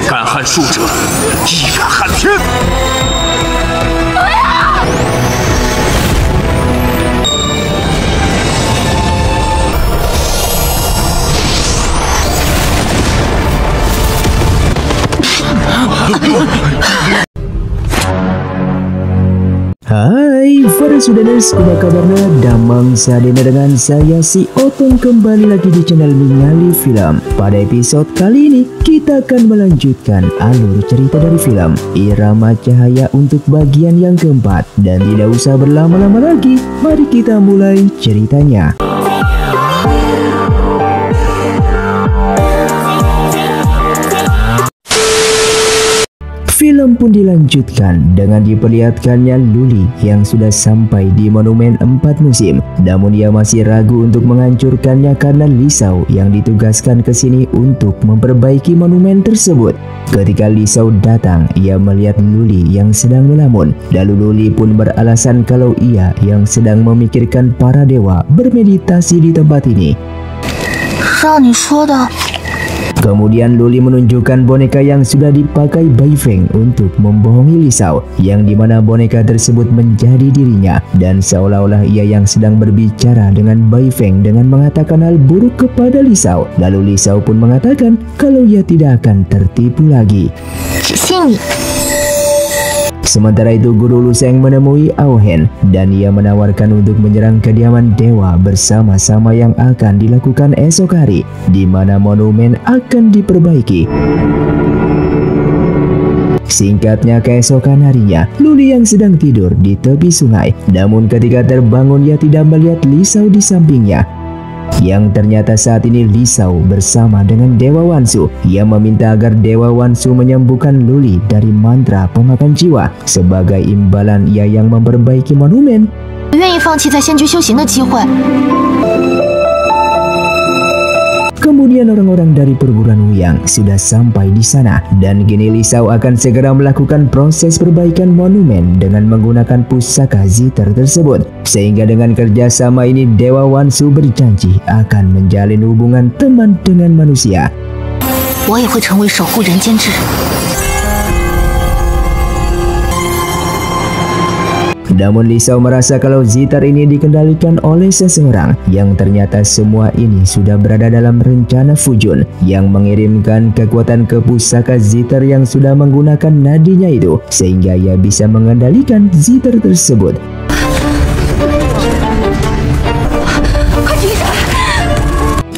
干旱术者，一染撼天。Hai para Sudaners, apa kabarnya? Damang sadena dengan saya si Otong kembali lagi di channel Ningali Film. Pada episode kali ini kita akan melanjutkan alur cerita dari film Irama Cahaya untuk bagian yang keempat. Dan tidak usah berlama-lama lagi, mari kita mulai ceritanya. Film pun dilanjutkan dengan diperlihatkannya Luli yang sudah sampai di monumen 4 musim. Namun ia masih ragu untuk menghancurkannya karena Lisau yang ditugaskan ke sini untuk memperbaiki monumen tersebut. Ketika Lisau datang, ia melihat Luli yang sedang melamun. Lalu Luli pun beralasan kalau ia yang sedang memikirkan para dewa bermeditasi di tempat ini. Kemudian Luli menunjukkan boneka yang sudah dipakai Bai Feng untuk membohongi Lisau, yang dimana boneka tersebut menjadi dirinya, dan seolah-olah ia yang sedang berbicara dengan Bai Feng dengan mengatakan hal buruk kepada Lisau. Lalu Lisau pun mengatakan kalau ia tidak akan tertipu lagi. Sementara itu Guru Lu Sheng menemui Aohen dan ia menawarkan untuk menyerang kediaman dewa bersama-sama yang akan dilakukan esok hari, di mana monumen akan diperbaiki. Singkatnya, keesokan harinya Luli yang sedang tidur di tepi sungai, namun ketika terbangun ia tidak melihat Lisau di sampingnya, yang ternyata saat ini Lisau bersama dengan Dewa Wansu. Ia meminta agar Dewa Wansu menyembuhkan Luli dari mantra pemakan jiwa. Sebagai imbalan ia yang memperbaiki monumen. Kemudian orang-orang dari perguruan Wuyang sudah sampai di sana, dan kini Lisau akan segera melakukan proses perbaikan monumen dengan menggunakan pusaka Zither tersebut. Sehingga dengan kerjasama ini Dewa Wansu berjanji akan menjalin hubungan teman dengan manusia. Namun Lisau merasa kalau Zither ini dikendalikan oleh seseorang, yang ternyata semua ini sudah berada dalam rencana Fujun yang mengirimkan kekuatan ke pusaka Zither yang sudah menggunakan nadinya itu, sehingga ia bisa mengendalikan Zither tersebut.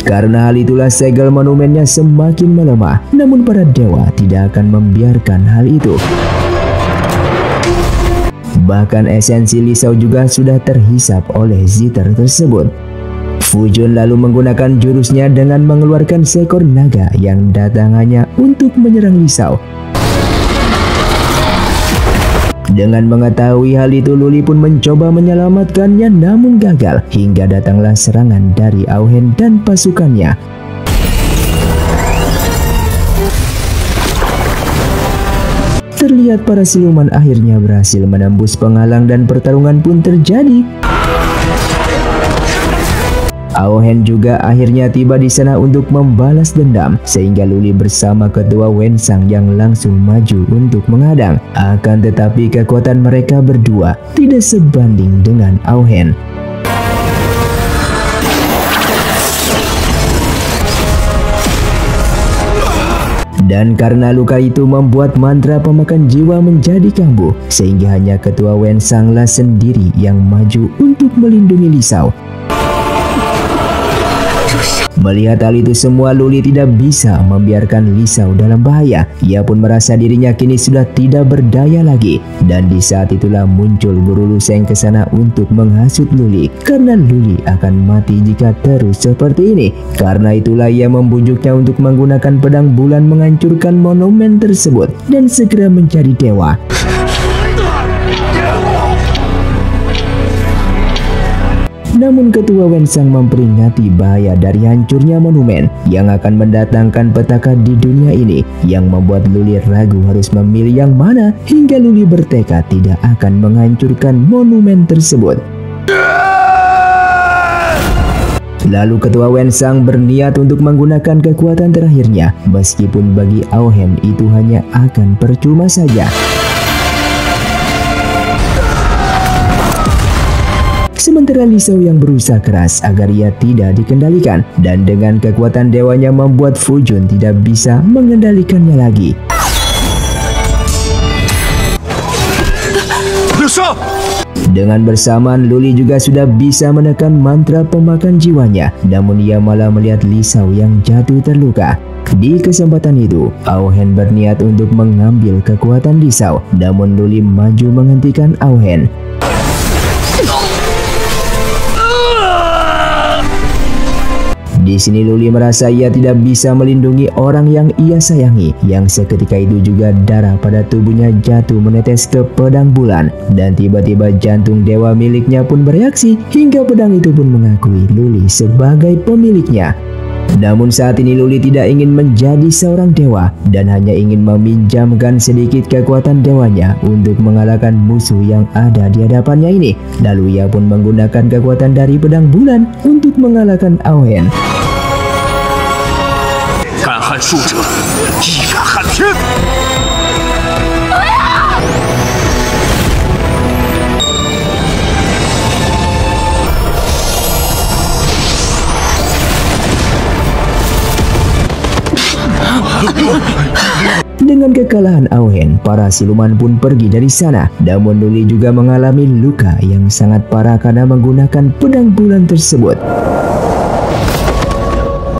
Karena hal itulah segel monumennya semakin melemah, namun para dewa tidak akan membiarkan hal itu. Bahkan esensi Lisau juga sudah terhisap oleh Zither tersebut. Fujun lalu menggunakan jurusnya dengan mengeluarkan seekor naga yang datang hanya untuk menyerang Lisau. Dengan mengetahui hal itu, Luli pun mencoba menyelamatkannya namun gagal, hingga datanglah serangan dari Aohen dan pasukannya. Terlihat para siluman akhirnya berhasil menembus penghalang dan pertarungan pun terjadi. Aohen juga akhirnya tiba di sana untuk membalas dendam, sehingga Luli bersama ketua Wensang yang langsung maju untuk menghadang. Akan tetapi kekuatan mereka berdua tidak sebanding dengan Aohen. Dan karena luka itu membuat mantra pemakan jiwa menjadi kambuh, sehingga hanya ketua Wensanglah sendiri yang maju untuk melindungi Lisau. Melihat hal itu semua, Luli tidak bisa membiarkan Lisau dalam bahaya. Ia pun merasa dirinya kini sudah tidak berdaya lagi. Dan di saat itulah muncul Guru Lu Sheng ke sana untuk menghasut Luli, karena Luli akan mati jika terus seperti ini. Karena itulah ia membujuknya untuk menggunakan pedang bulan menghancurkan monumen tersebut dan segera menjadi dewa. Namun ketua Wensang memperingati bahaya dari hancurnya monumen yang akan mendatangkan petaka di dunia ini, yang membuat Luli ragu harus memilih yang mana, hingga Luli bertekad tidak akan menghancurkan monumen tersebut. Lalu ketua Wensang berniat untuk menggunakan kekuatan terakhirnya, meskipun bagi Aohen itu hanya akan percuma saja. Sementara Li Shao yang berusaha keras agar ia tidak dikendalikan, dan dengan kekuatan dewanya membuat Fu Jun tidak bisa mengendalikannya lagi. Dengan bersamaan, Luli juga sudah bisa menekan mantra pemakan jiwanya, namun ia malah melihat Li Shao yang jatuh terluka. Di kesempatan itu, Aohen berniat untuk mengambil kekuatan Li Shao, namun Luli maju menghentikan Aohen. Di sini Luli merasa ia tidak bisa melindungi orang yang ia sayangi, yang seketika itu juga darah pada tubuhnya jatuh menetes ke pedang bulan, dan tiba-tiba jantung dewa miliknya pun bereaksi hingga pedang itu pun mengakui Luli sebagai pemiliknya. Namun saat ini Luli tidak ingin menjadi seorang dewa dan hanya ingin meminjamkan sedikit kekuatan dewanya untuk mengalahkan musuh yang ada di hadapannya ini. Lalu ia pun menggunakan kekuatan dari pedang bulan untuk mengalahkan Aohen. 干旱术者，一法撼天。 Dengan kekalahan Aohen, para siluman pun pergi dari sana. Namun Luli juga mengalami luka yang sangat parah karena menggunakan pedang bulan tersebut.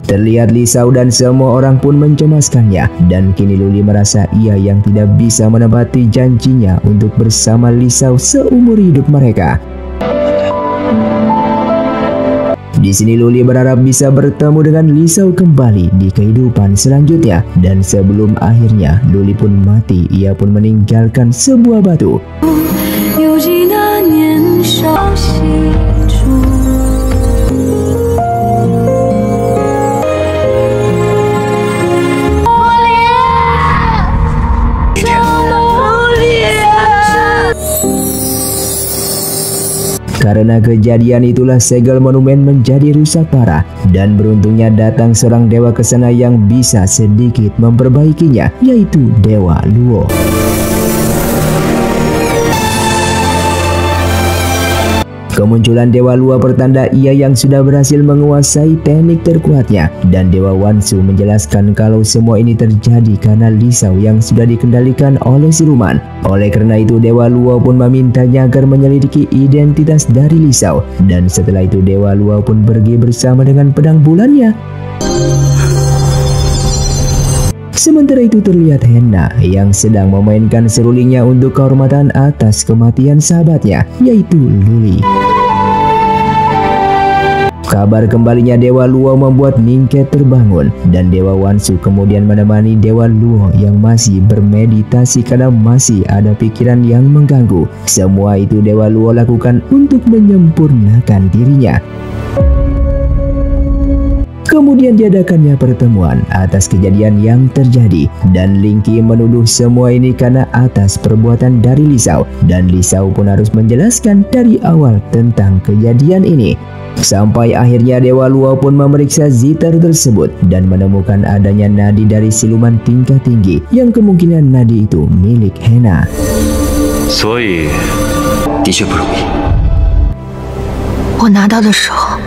Terlihat Li Shao dan semua orang pun mencemaskannya, dan kini Luli merasa ia yang tidak bisa menepati janjinya untuk bersama Li Shao seumur hidup mereka. Di sini Luli berharap bisa bertemu dengan Li Shao kembali di kehidupan selanjutnya, dan sebelum akhirnya Luli pun mati, ia pun meninggalkan sebuah batu. Karena kejadian itulah segel monumen menjadi rusak parah, dan beruntungnya datang seorang dewa ke sana yang bisa sedikit memperbaikinya, yaitu Dewa Luo. Kemunculan Dewa Luo pertanda ia yang sudah berhasil menguasai teknik terkuatnya, dan Dewa Wansu menjelaskan kalau semua ini terjadi karena Li Shao yang sudah dikendalikan oleh siluman. Oleh karena itu Dewa Luo pun memintanya agar menyelidiki identitas dari Li Shao, dan setelah itu Dewa Luo pun pergi bersama dengan pedang bulannya. Sementara itu terlihat Henna yang sedang memainkan serulingnya untuk kehormatan atas kematian sahabatnya, yaitu Luli. Kabar kembalinya Dewa Luo membuat Ningket terbangun, dan Dewa Wansu kemudian menemani Dewa Luo yang masih bermeditasi karena masih ada pikiran yang mengganggu. Semua itu Dewa Luo lakukan untuk menyempurnakan dirinya. Kemudian diadakannya pertemuan atas kejadian yang terjadi, dan Ling Qi menuduh semua ini karena atas perbuatan dari Li Shao, dan Li Shao pun harus menjelaskan dari awal tentang kejadian ini. Sampai akhirnya Dewa Luo pun memeriksa zither tersebut dan menemukan adanya nadi dari siluman tingkat tinggi yang kemungkinan nadi itu milik Henna. 所以，的确不容易。我拿到的时候。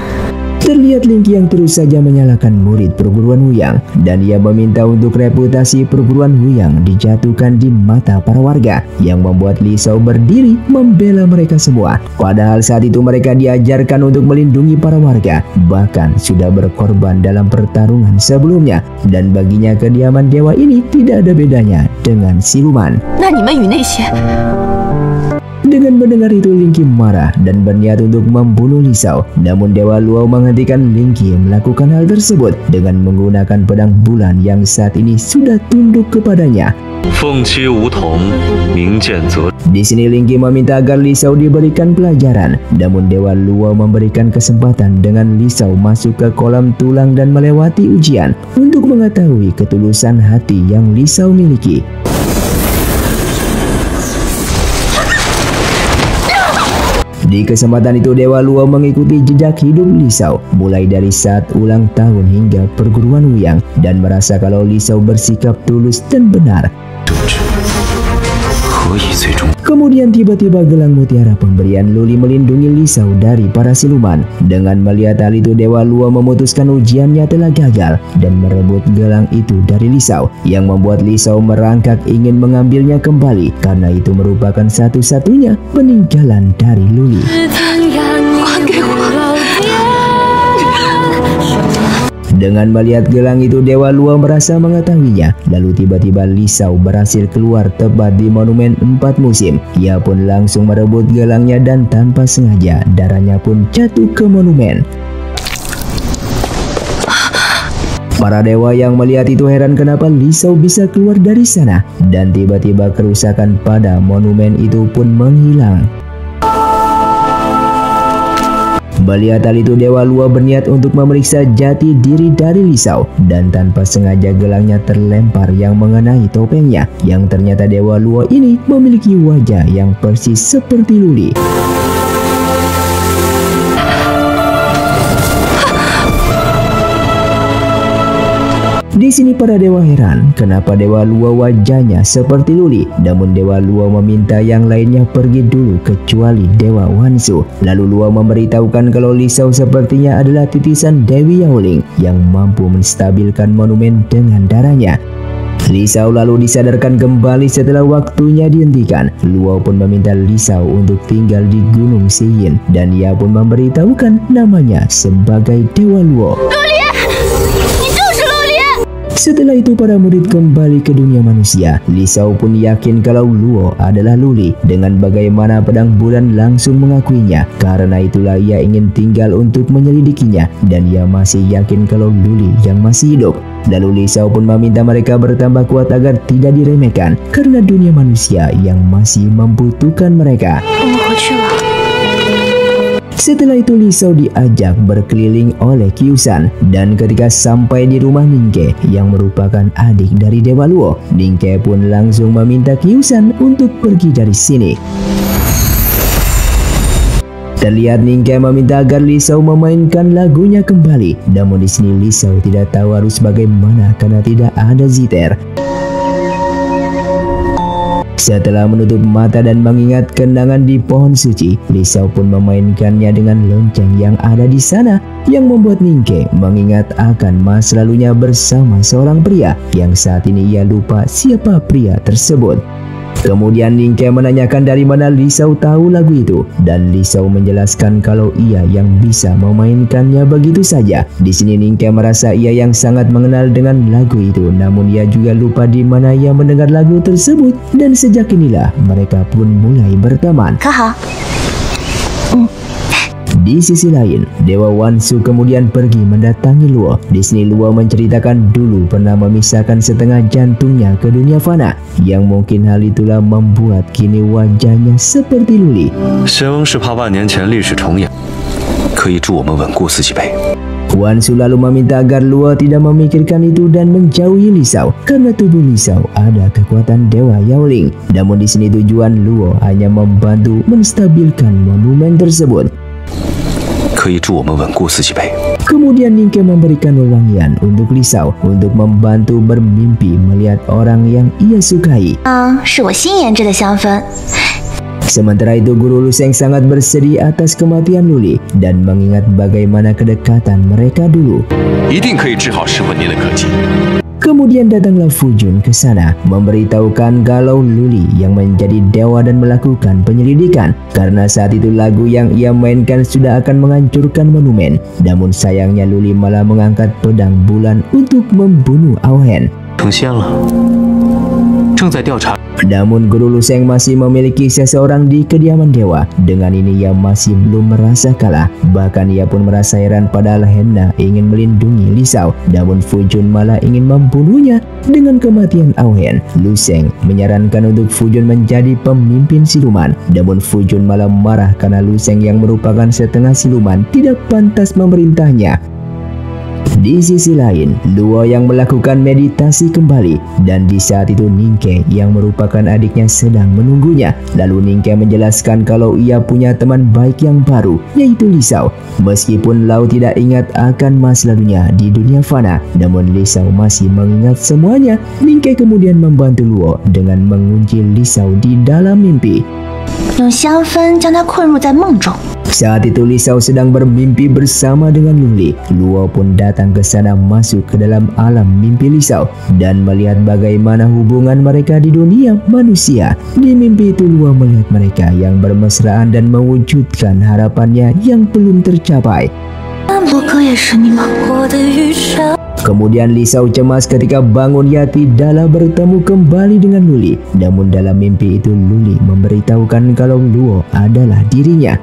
Terlihat Ling Qi yang terus saja menyalahkan murid perguruan Huyang, dan ia meminta untuk reputasi perguruan Huyang dijatuhkan di mata para warga, yang membuat Li Shao berdiri membela mereka semua. Padahal saat itu mereka diajarkan untuk melindungi para warga, bahkan sudah berkorban dalam pertarungan sebelumnya, dan baginya kediaman dewa ini tidak ada bedanya dengan siluman. Dengan mendengar itu Ling Qi marah dan berniat untuk membunuh Li Shao. Namun Dewa Luo menghentikan Ling Qi melakukan hal tersebut dengan menggunakan pedang bulan yang saat ini sudah tunduk kepadanya. Di sini Ling Qi meminta agar Li Shao diberikan pelajaran. Namun Dewa Luo memberikan kesempatan dengan Li Shao masuk ke kolam tulang dan melewati ujian untuk mengetahui ketulusan hati yang Li Shao miliki. Di kesempatan itu Dewa Luo mengikuti jejak hidup Li Shao, mulai dari saat ulang tahun hingga perguruan Wuyang, dan merasa kalau Li Shao bersikap tulus dan benar. Kemudian tiba-tiba gelang mutiara pemberian Luli melindungi Li Shao dari para siluman. Dengan melihat hal itu, Dewa Luo memutuskan ujiannya telah gagal dan merebut gelang itu dari Li Shao, yang membuat Li Shao merangkak ingin mengambilnya kembali karena itu merupakan satu-satunya peninggalan dari Luli. Dengan melihat gelang itu, Dewa Luo merasa mengetahuinya. Lalu tiba-tiba Li Shao berhasil keluar tepat di monumen 4 musim. Ia pun langsung merebut gelangnya dan tanpa sengaja darahnya pun jatuh ke monumen. Para dewa yang melihat itu heran kenapa Li Shao bisa keluar dari sana, dan tiba-tiba kerusakan pada monumen itu pun menghilang. Melihat hal itu, Dewa Luo berniat untuk memeriksa jati diri dari Li Shao, dan tanpa sengaja gelangnya terlempar yang mengenai topengnya, yang ternyata Dewa Luo ini memiliki wajah yang persis seperti Luli. Di sini para dewa heran kenapa Dewa Luo wajahnya seperti Luli. Namun Dewa Luo meminta yang lainnya pergi dulu kecuali Dewa Wansu. Lalu Luo memberitahukan kalau Li Shao sepertinya adalah titisan Dewi Yaoling yang mampu menstabilkan monumen dengan darahnya. Li Shao lalu disadarkan kembali setelah waktunya dihentikan. Luo pun meminta Li Shao untuk tinggal di Gunung Shiyin, dan ia pun memberitahukan namanya sebagai Dewa Luo. Setelah itu para murid kembali ke dunia manusia. Li Shao pun yakin kalau Luo adalah Luli. Dengan bagaimana pedang bulan langsung mengakuinya. Karena itulah ia ingin tinggal untuk menyelidikinya, dan ia masih yakin kalau Luli yang masih hidup. Lalu Li Shao pun meminta mereka bertambah kuat agar tidak diremehkan karena dunia manusia yang masih membutuhkan mereka. Setelah itu Li Shao diajak berkeliling oleh Qiusan, dan ketika sampai di rumah Ningke yang merupakan adik dari Dewa Luo, Ningke pun langsung meminta Qiusan untuk pergi dari sini. Terlihat Ningke meminta agar Li Shao memainkan lagunya kembali. Namun di sini Li Shao tidak tahu harus bagaimana karena tidak ada zither. Setelah menutup mata dan mengingat kenangan di pohon suci, Li Shao pun memainkannya dengan lonceng yang ada di sana, yang membuat Ningke mengingat akan masa lalunya bersama seorang pria yang saat ini ia lupa siapa pria tersebut. Kemudian Ningke menanyakan dari mana Li Shao tahu lagu itu, dan Li Shao menjelaskan kalau ia yang bisa memainkannya begitu saja. Di sini Ningke merasa ia yang sangat mengenal dengan lagu itu, namun ia juga lupa di mana ia mendengar lagu tersebut, dan sejak inilah mereka pun mulai berteman. Di sisi lain, Dewa Wansu kemudian pergi mendatangi Luo. Di sini Luo menceritakan dulu pernah memisahkan setengah jantungnya ke dunia fana, yang mungkin hal itulah membuat kini wajahnya seperti Luli. Wansu lalu meminta agar Luo tidak memikirkan itu dan menjauhi Li Shao karena tubuh Li Shao ada kekuatan Dewa Yaoling. Namun di sini tujuan Luo hanya membantu menstabilkan monumen tersebut. Kemudian Ningke memberikan wewangian untuk Li Shao untuk membantu bermimpi melihat orang yang ia sukai. Sementara itu Guru Luseng sangat bersedih atas kematian Luli dan mengingat bagaimana kedekatan mereka dulu. Kemudian datanglah Fujun ke sana memberitahukan kalau Luli yang menjadi dewa dan melakukan penyelidikan karena saat itu lagu yang ia mainkan sudah akan menghancurkan monumen. Namun sayangnya Luli malah mengangkat pedang bulan untuk membunuh Aohen. Namun Guru Luseng masih memiliki seseorang di kediaman dewa. Dengan ini ia masih belum merasa kalah. Bahkan ia pun merasa heran padahal Henna ingin melindungi Li Shao, namun Fujun malah ingin membunuhnya. Dengan kematian Aohen, Luseng menyarankan untuk Fujun menjadi pemimpin siluman. Namun Fujun malah marah karena Luseng yang merupakan setengah siluman tidak pantas memerintahnya. Di sisi lain, Luo yang melakukan meditasi kembali, dan di saat itu Ningke yang merupakan adiknya sedang menunggunya. Lalu Ningke menjelaskan kalau ia punya teman baik yang baru, yaitu Lisao. Meskipun Lau tidak ingat akan masa lalunya di dunia fana, namun Lisao masih mengingat semuanya. Ningke kemudian membantu Luo dengan mengunci Lisao di dalam mimpi. 用香氛将他困入在梦中。 Saat itu Lisao sedang bermimpi bersama dengan Luli. Luo pun datang ke sana masuk ke dalam alam mimpi Lisao dan melihat bagaimana hubungan mereka di dunia manusia. Di mimpi itu Luo melihat mereka yang bermesraan dan mewujudkan harapannya yang belum tercapai. Kemudian Lisao cemas ketika bangun ia tidaklah bertemu kembali dengan Luli. Namun dalam mimpi itu Luli memberitahukan kalau Luo adalah dirinya.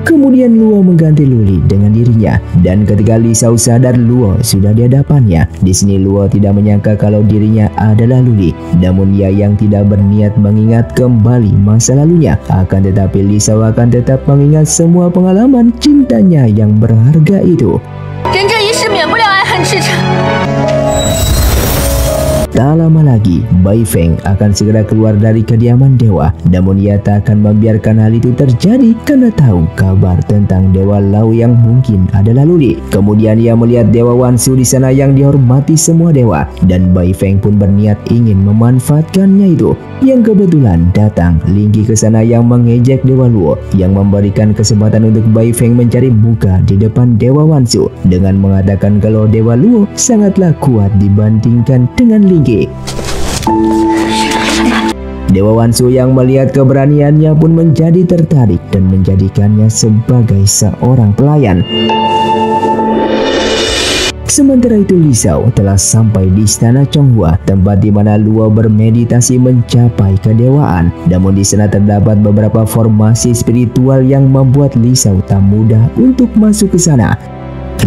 Kemudian Luo mengganti Luli dengan dirinya, dan ketika Lisao sadar Luo sudah di hadapannya, di sini Luo tidak menyangka kalau dirinya adalah Luli. Namun ia yang tidak berniat mengingat kembali masa lalunya, akan tetapi Lisao akan tetap mengingat semua pengalaman cintanya yang berharga itu. Tak lama lagi, Bai Feng akan segera keluar dari kediaman dewa. Namun ia tak akan membiarkan hal itu terjadi karena tahu kabar tentang Dewa Lau yang mungkin adalah Luli. Kemudian ia melihat Dewa Wansu di sana yang dihormati semua dewa, dan Bai Feng pun berniat ingin memanfaatkannya itu. Yang kebetulan datang Linggi ke sana yang mengejek Dewa Luo, yang memberikan kesempatan untuk Bai Feng mencari muka di depan Dewa Wansu dengan mengatakan kalau Dewa Luo sangatlah kuat dibandingkan dengan Linggi. Dewa Wansu yang melihat keberaniannya pun menjadi tertarik dan menjadikannya sebagai seorang pelayan. Sementara itu Lisao telah sampai di istana Chonghua, tempat di mana Luo bermeditasi mencapai kedewaan. Namun di sana terdapat beberapa formasi spiritual yang membuat Lisao tak mudah untuk masuk ke sana.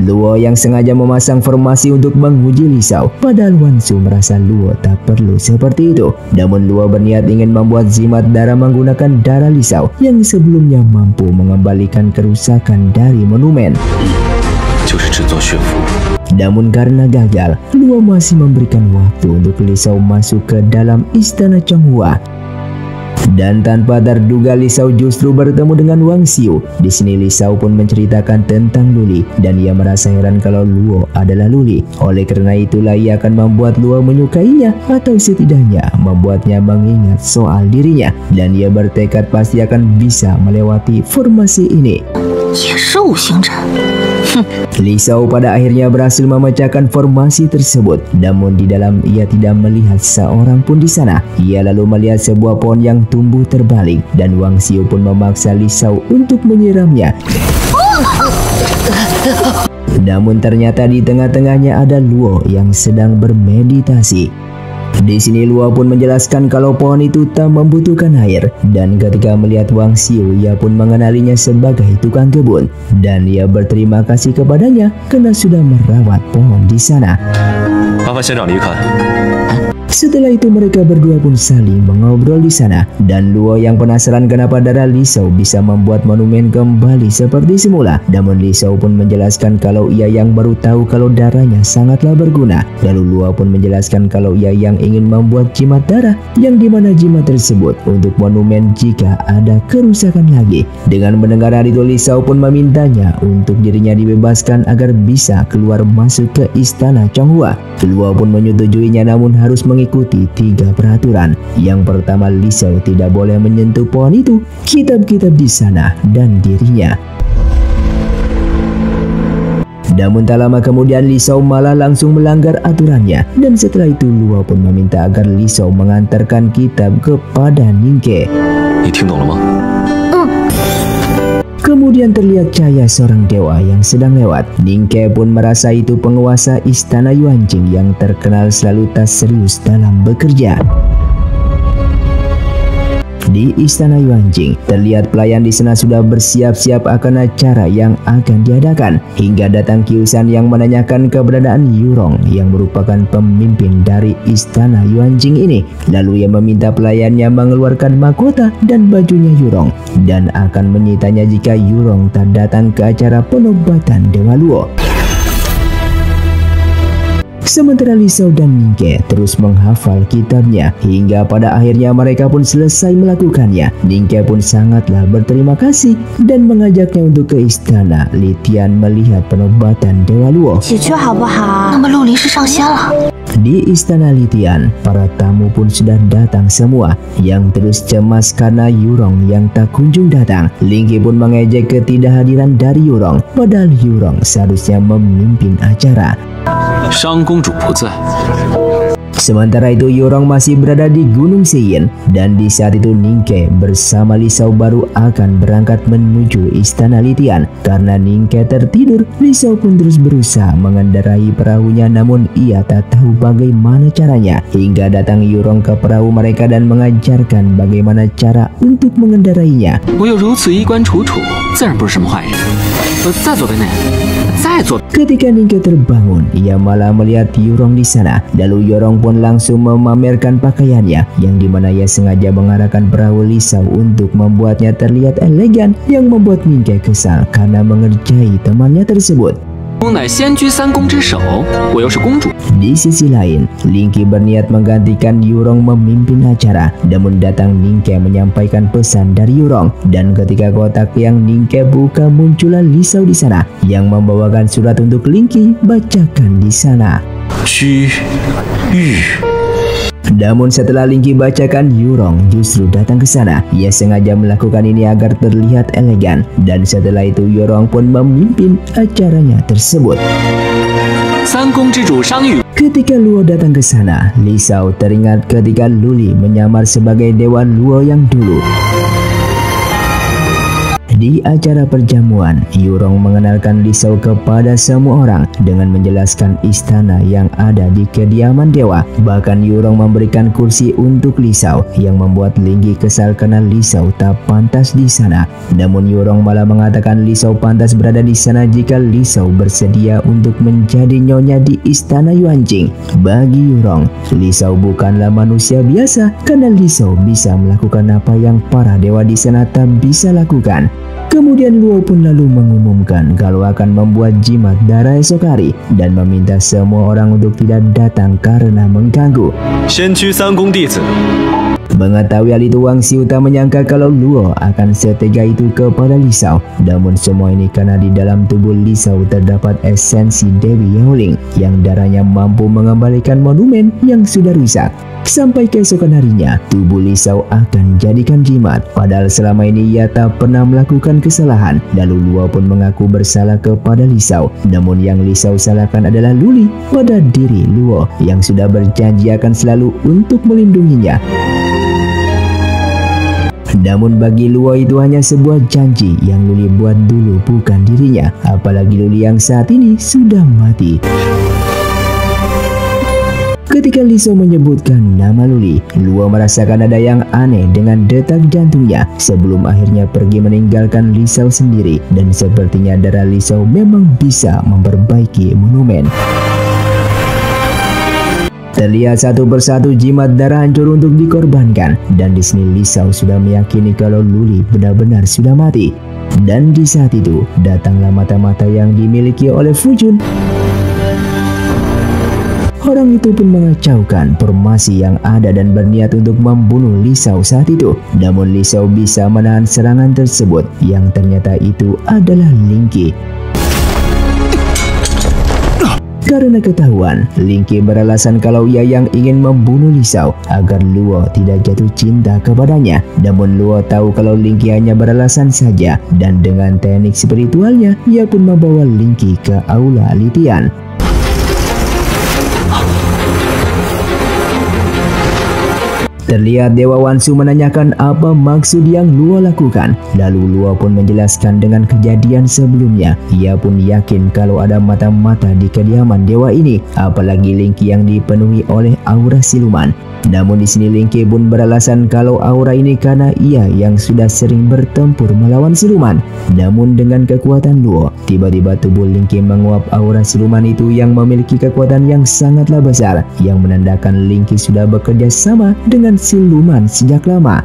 Luo yang sengaja memasang formasi untuk menguji Lisao, padahal Wansu merasa Luo tak perlu seperti itu. Namun Luo berniat ingin membuat jimat darah menggunakan darah Lisao yang sebelumnya mampu mengembalikan kerusakan dari monumen. Namun karena gagal, Luo masih memberikan waktu untuk Lisao masuk ke dalam istana Chonghua. Dan tanpa terduga Lisao justru bertemu dengan Wang Xiu. Di sini Lisao pun menceritakan tentang Luli, dan ia merasa heran kalau Luo adalah Luli. Oleh karena itulah ia akan membuat Luo menyukainya, atau setidaknya membuatnya mengingat soal dirinya. Dan ia bertekad pasti akan bisa melewati formasi ini. Lisao pada akhirnya berhasil memecahkan formasi tersebut. Namun di dalam ia tidak melihat seorang pun di sana. Ia lalu melihat sebuah pohon yang tumbuh terbalik, dan Wang Xiu pun memaksa Lisao untuk menyiramnya. Namun ternyata di tengah-tengahnya ada Luo yang sedang bermeditasi. Di sini Luo pun menjelaskan kalau pohon itu tak membutuhkan air, dan ketika melihat Wang Xiu ia pun mengenalinya sebagai tukang kebun, dan ia berterima kasih kepadanya karena sudah merawat pohon di sana. Setelah itu mereka berdua pun saling mengobrol di sana, dan Luo yang penasaran kenapa darah Lisao bisa membuat monumen kembali seperti semula. Namun Lisao pun menjelaskan kalau ia yang baru tahu kalau darahnya sangatlah berguna. Lalu Luo pun menjelaskan kalau ia yang ingin membuat jimat darah, yang dimana jimat tersebut untuk monumen jika ada kerusakan lagi. Dengan mendengar hal itu Lisao pun memintanya untuk dirinya dibebaskan agar bisa keluar masuk ke istana Chonghua. Luo pun menyetujuinya, namun harus mengikuti 3 peraturan. Yang pertama, Lisao tidak boleh menyentuh pohon itu, kitab-kitab di sana, dan dirinya. Namun tak lama kemudian Lisao malah langsung melanggar aturannya, dan setelah itu Luo pun meminta agar Lisao mengantarkan kitab kepada Ningke. Kemudian terlihat cahaya seorang dewa yang sedang lewat. Ningke pun merasa itu penguasa istana Yuanjing yang terkenal selalu tak serius dalam bekerja. Di istana Yuanjing, terlihat pelayan di sana sudah bersiap-siap akan acara yang akan diadakan. Hingga datang Qiusan yang menanyakan keberadaan Yurong yang merupakan pemimpin dari istana Yuanjing ini. Lalu ia meminta pelayannya mengeluarkan mahkota dan bajunya Yurong, dan akan menyitanya jika Yurong tak datang ke acara penobatan Dewa Luo. Sementara Lisau dan Ningke terus menghafal kitabnya hingga pada akhirnya mereka pun selesai melakukannya. Ningke pun sangatlah berterima kasih dan mengajaknya untuk ke istana Litian melihat penobatan Dewa Luo. 几句好不好？那么陆离是上仙了。 Di istana Litian, para tamu pun sudah datang semua yang terus cemas karena Yurong yang tak kunjung datang. Lingki pun mengejek ketidakhadiran dari Yurong, padahal Yurong seharusnya memimpin acara. 商公主不在。 Sementara itu Yurong masih berada di Gunung Seiyin dan di saat itu Ningke bersama Lisau baru akan berangkat menuju istana Litian. Karena Ningke tertidur, Lisau pun terus berusaha mengendarai perahunya namun ia tak tahu bagaimana caranya. Hingga datang Yurong ke perahu mereka dan mengajarkan bagaimana cara untuk mengendarainya. 我有如此衣冠楚楚，自然不是什么坏人。在左边呢，在左。 Ketika Ningke terbangun, ia malah melihat Yurong di sana. Lalu Yurong pun langsung memamerkan pakaiannya, yang dimana ia sengaja mengarahkan perahu Lisau untuk membuatnya terlihat elegan, yang membuat Ningke kesal karena mengerjai temannya tersebut. 公乃先居三公之首，我又是公主。 Di sisi lain, Lingki berniat menggantikan Yurong memimpin acara. Namun datang Ningke menyampaikan pesan dari Yurong. Dan ketika kotak yang Ningke buka muncullah Lisau di sana yang membawakan surat untuk Lingki bacakan di sana. 居玉。 Namun setelah Lingki bacakan, Yurong justru datang ke sana. Ia sengaja melakukan ini agar terlihat elegan. Dan setelah itu Yurong pun memimpin acaranya tersebut. 三公之主商玉。 Ketika Luo datang ke sana, Lisau teringat ketika Luli menyamar sebagai Dewa Luo yang dulu. Di acara perjamuan, Yurong mengenalkan Lisau kepada semua orang dengan menjelaskan istana yang ada di kediaman dewa. Bahkan Yurong memberikan kursi untuk Lisau yang membuat Lingki kesal karena Lisau tak pantas di sana. Namun Yurong malah mengatakan Lisau pantas berada di sana jika Lisau bersedia untuk menjadi nyonya di istana Yuanjing. Bagi Yurong, Lisau bukanlah manusia biasa karena Lisau bisa melakukan apa yang para dewa di sana tak bisa lakukan. Kemudian Luo pun lalu mengumumkan kalau akan membuat jimat darah esok hari dan meminta semua orang untuk tidak datang karena mengganggu. 先居三公弟子。 Mengetahui hal itu, Wang Xiuta menyangka kalau Luo akan setega itu kepada Lisau. Namun semua ini karena di dalam tubuh Lisau terdapat esensi Dewi Yaoling yang darahnya mampu mengembalikan monumen yang sudah rusak. Sampai keesokan harinya, tubuh Lisau akan jadikan jimat. Padahal selama ini ia tak pernah melakukan kesalahan. Lalu Luo pun mengaku bersalah kepada Lisau. Namun yang Lisau salahkan adalah Luli pada diri Luo yang sudah berjanji akan selalu untuk melindunginya. Namun bagi Luo itu hanya sebuah janji yang Luli buat dulu, bukan dirinya. Apalagi Luli yang saat ini sudah mati. Ketika Lisau menyebutkan nama Luli, Luo merasakan ada yang aneh dengan detak jantungnya sebelum akhirnya pergi meninggalkan Lisau sendiri. Dan sepertinya darah Lisau memang bisa memperbaiki monumen. Terlihat satu persatu jimat darah hancur untuk dikorbankan. Dan di sini Lisau sudah meyakini kalau Luli benar-benar sudah mati. Dan di saat itu datanglah mata-mata yang dimiliki oleh Fujun. Orang itu pun mengacaukan formasi yang ada dan berniat untuk membunuh Lisau saat itu. Namun Lisau bisa menahan serangan tersebut yang ternyata itu adalah Lingki. Karena ketahuan, Lingki beralasan kalau ia yang ingin membunuh Lisau agar Luo tidak jatuh cinta kepadanya. Namun Luo tahu kalau Lingki hanya beralasan saja, dan dengan teknik spiritualnya ia pun membawa Lingki ke aula Litian. Terlihat Dewa Wansu menanyakan apa maksud yang Luo lakukan. Lalu Luo pun menjelaskan dengan kejadian sebelumnya. Ia pun yakin kalau ada mata-mata di kediaman dewa ini, apalagi Lingki yang dipenuhi oleh aura siluman. Namun di sini Lingki pun beralasan kalau aura ini karena ia yang sudah sering bertempur melawan siluman. Namun dengan kekuatan Luo, tiba-tiba tubuh Lingki menguap aura siluman itu yang memiliki kekuatan yang sangatlah besar, yang menandakan Lingki sudah bekerja sama dengan siluman sejak lama.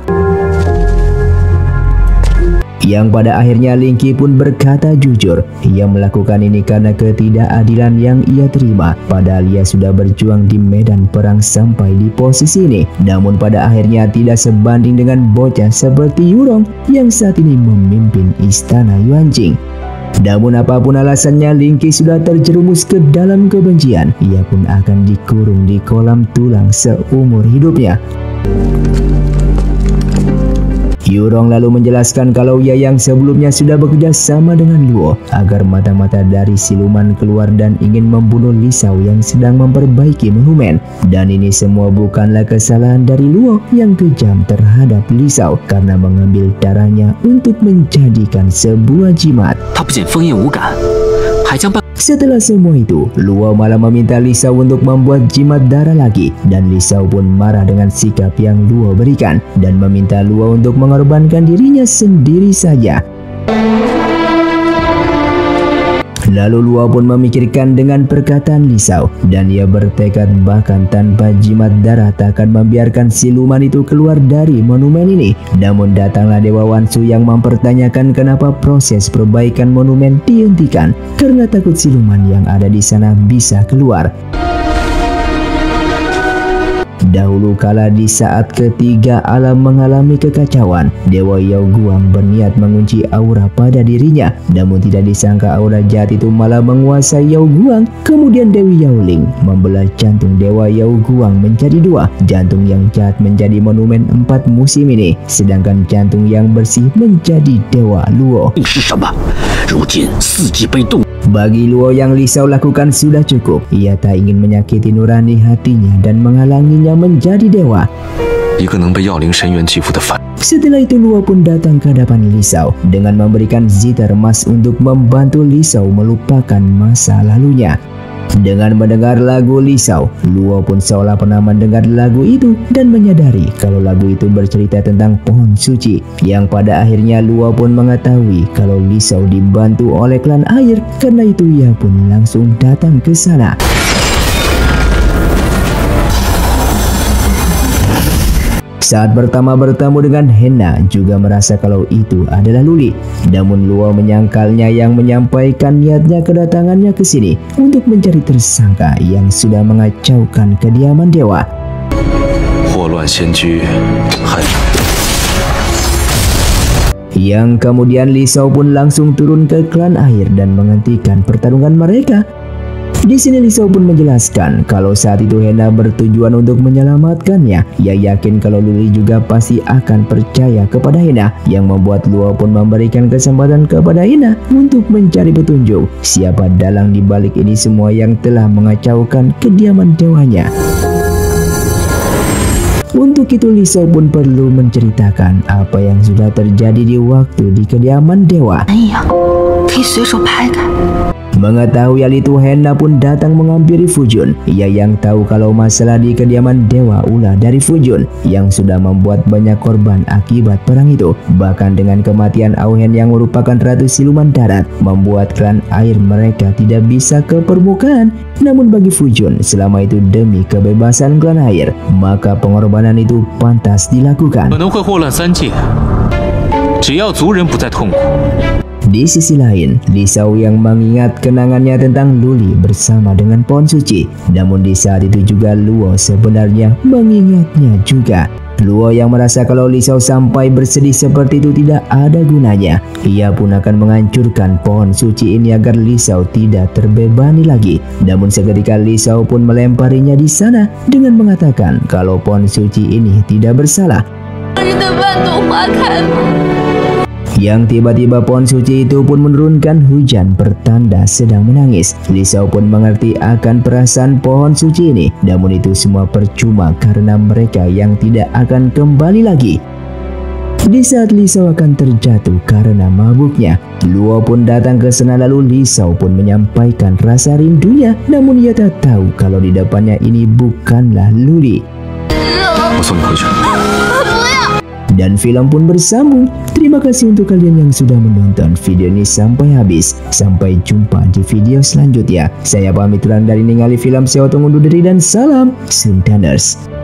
Yang pada akhirnya Lingki pun berkata jujur, ia melakukan ini karena ketidakadilan yang ia terima. Padahal ia sudah berjuang di medan perang sampai di posisi ini. Namun pada akhirnya tidak sebanding dengan bocah seperti Yurong yang saat ini memimpin istana Yuanjing. Namun apapun alasannya, Lingki sudah terjerumus ke dalam kebencian. Ia pun akan dikurung di kolam tulang seumur hidupnya. Yurong lalu menjelaskan kalau ia yang sebelumnya sudah bekerja sama dengan Luo agar mata-mata dari siluman keluar dan ingin membunuh Li Shao yang sedang memperbaiki monumen. Dan ini semua bukanlah kesalahan dari Luo yang kejam terhadap Li Shao karena mengambil darahnya untuk menjadikan sebuah jimat. Setelah semua itu, Luo malah meminta Li Shao untuk membuat jimat darah lagi, dan Li Shao pun marah dengan sikap yang Luo berikan dan meminta Luo untuk mengorbankan dirinya sendiri saja. Lalu Luo pun memikirkan dengan perkataan Li Shao dan ia bertekad bahkan tanpa jimat darah tak akan membiarkan siluman itu keluar dari monumen ini. Namun datanglah Dewa Wansu yang mempertanyakan kenapa proses perbaikan monumen dihentikan karena takut siluman yang ada di sana bisa keluar. Dahulu kala di saat ketiga alam mengalami kekacauan, Dewa Yao Guang berniat mengunci aura pada dirinya. Namun tidak disangka aura jahat itu malah menguasai Yao Guang. Kemudian Dewi Yao Ling membelah jantung Dewa Yao Guang menjadi dua. Jantung yang jahat menjadi monumen 4 musim ini, sedangkan jantung yang bersih menjadi Dewa Luo. Bagi Luo yang Li Shao lakukan sudah cukup. Ia tak ingin menyakiti nurani hatinya dan menghalanginya menjadi dewa. Setelah itu Luo pun datang ke hadapan Li Shao dengan memberikan zither emas untuk membantu Li Shao melupakan masa lalunya. Dengan mendengar lagu Li Shao, Luo pun seolah pernah mendengar lagu itu dan menyadari kalau lagu itu bercerita tentang pohon suci. Yang pada akhirnya Luo pun mengetahui kalau Li Shao dibantu oleh klan air. Karena itu ia pun langsung datang ke sana. Saat pertama bertemu dengan Henna juga merasa kalau itu adalah Luli. Namun Luo menyangkalnya yang menyampaikan niatnya kedatangannya ke sini untuk mencari tersangka yang sudah mengacaukan kediaman dewa. Yang kemudian Li Shao pun langsung turun ke klan air dan menghentikan pertarungan mereka. Di sini Li Shao pun menjelaskan kalau saat itu Henna bertujuan untuk menyelamatkannya. Ia yakin kalau Luli juga pasti akan percaya kepada Henna, yang membuat Luo pun memberikan kesempatan kepada Henna untuk mencari petunjuk siapa dalang di balik ini semua yang telah mengacaukan kediaman dewanya. Untuk itu Li Shao pun perlu menceritakan apa yang sudah terjadi di waktu di kediaman dewa. Mengetahui hal itu, Henna pun datang menghampiri Fujun. Ia yang tahu kalau masalah di kediaman dewa ulah dari Fujun yang sudah membuat banyak korban akibat perang itu. Bahkan dengan kematian Auhen yang merupakan ratu siluman darat, membuat klan air mereka tidak bisa ke permukaan. Namun bagi Fujun, selama itu demi kebebasan klan air, maka pengorbanan itu pantas dilakukan. Di sisi lain, Li Shao yang mengingat kenangannya tentang Luli bersama dengan pohon suci. Namun di saat itu juga Luo sebenarnya mengingatnya juga. Luo yang merasa kalau Li Shao sampai bersedih seperti itu tidak ada gunanya. Ia pun akan menghancurkan pohon suci ini agar Li Shao tidak terbebani lagi. Namun seketika Li Shao pun melemparinya di sana dengan mengatakan kalau pohon suci ini tidak bersalah. Yang tiba-tiba pohon suci itu pun menurunkan hujan pertanda sedang menangis. Li Shao pun mengerti akan perasaan pohon suci ini. Namun itu semua percuma karena mereka yang tidak akan kembali lagi. Di saat Li Shao akan terjatuh karena mabuknya, Luo pun datang ke sana. Lalu Li Shao pun menyampaikan rasa rindunya. Namun ia tak tahu kalau di depannya ini bukanlah Luli. Dan film pun bersambung. Terima kasih untuk kalian yang sudah menonton video ini sampai habis. Sampai jumpa di video selanjutnya. Saya pamit dari ningali film. Saya undur diri dan salam Sundaners.